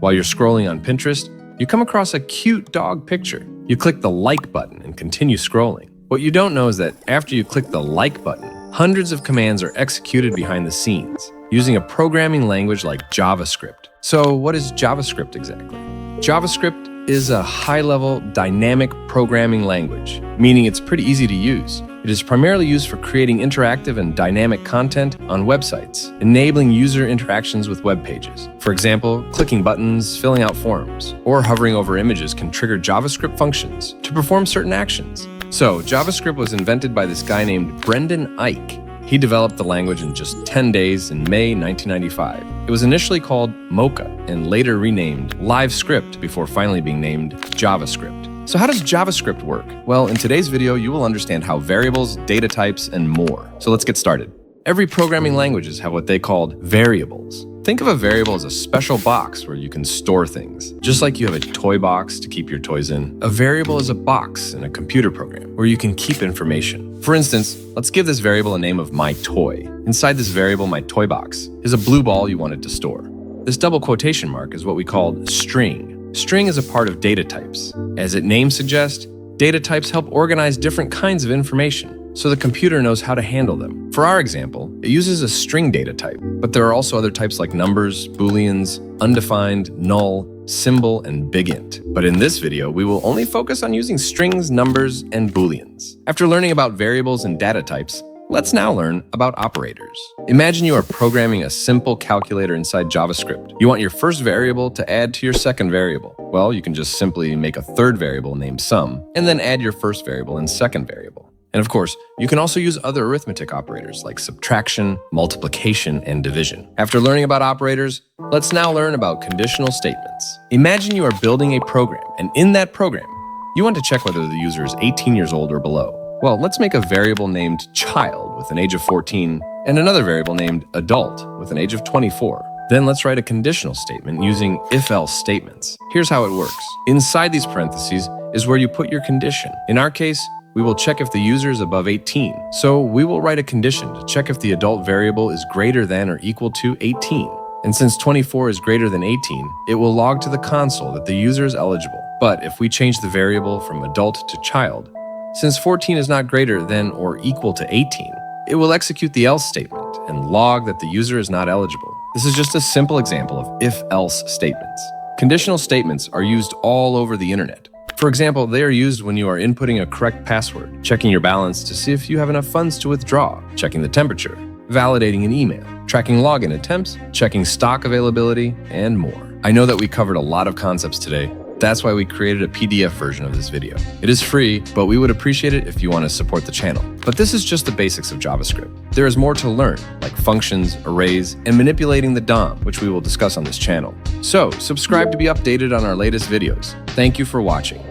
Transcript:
While you're scrolling on Pinterest, you come across a cute dog picture. You click the like button and continue scrolling. What you don't know is that after you click the like button, hundreds of commands are executed behind the scenes using a programming language like JavaScript. So what is JavaScript exactly? JavaScript is a high-level dynamic programming language, meaning it's pretty easy to use. It is primarily used for creating interactive and dynamic content on websites, enabling user interactions with web pages. For example, clicking buttons, filling out forms, or hovering over images can trigger JavaScript functions to perform certain actions. So, JavaScript was invented by this guy named Brendan Eich. He developed the language in just 10 days in May 1995. It was initially called Mocha and later renamed LiveScript before finally being named JavaScript. So how does JavaScript work? Well, in today's video, you will understand how variables, data types, and more. So let's get started. Every programming languages have what they called variables. Think of a variable as a special box where you can store things. Just like you have a toy box to keep your toys in, a variable is a box in a computer program where you can keep information. For instance, let's give this variable a name of my toy. Inside this variable, my toy box, is a blue ball you wanted to store. This double quotation mark is what we call string. String is a part of data types. As its name suggests, data types help organize different kinds of information, so the computer knows how to handle them. For our example, it uses a string data type, but there are also other types like numbers, booleans, undefined, null, symbol, and big int. But in this video, we will only focus on using strings, numbers, and booleans. After learning about variables and data types, let's now learn about operators. Imagine you are programming a simple calculator inside JavaScript. You want your first variable to add to your second variable. Well, you can just simply make a third variable named sum, and then add your first variable and second variable. And of course, you can also use other arithmetic operators like subtraction, multiplication, and division. After learning about operators, let's now learn about conditional statements. Imagine you are building a program, and in that program, you want to check whether the user is 18 years old or below. Well, let's make a variable named child with an age of 14 and another variable named adult with an age of 24. Then let's write a conditional statement using if-else statements. Here's how it works. Inside these parentheses is where you put your condition. In our case, we will check if the user is above 18. So we will write a condition to check if the adult variable is greater than or equal to 18. And since 24 is greater than 18, it will log to the console that the user is eligible. But if we change the variable from adult to child, since 14 is not greater than or equal to 18, it will execute the else statement and log that the user is not eligible. This is just a simple example of if-else statements. Conditional statements are used all over the internet. For example, they are used when you are inputting a correct password, checking your balance to see if you have enough funds to withdraw, checking the temperature, validating an email, tracking login attempts, checking stock availability, and more. I know that we covered a lot of concepts today. That's why we created a PDF version of this video. It is free, but we would appreciate it if you want to support the channel. But this is just the basics of JavaScript. There is more to learn, like functions, arrays, and manipulating the DOM, which we will discuss on this channel. So, subscribe to be updated on our latest videos. Thank you for watching.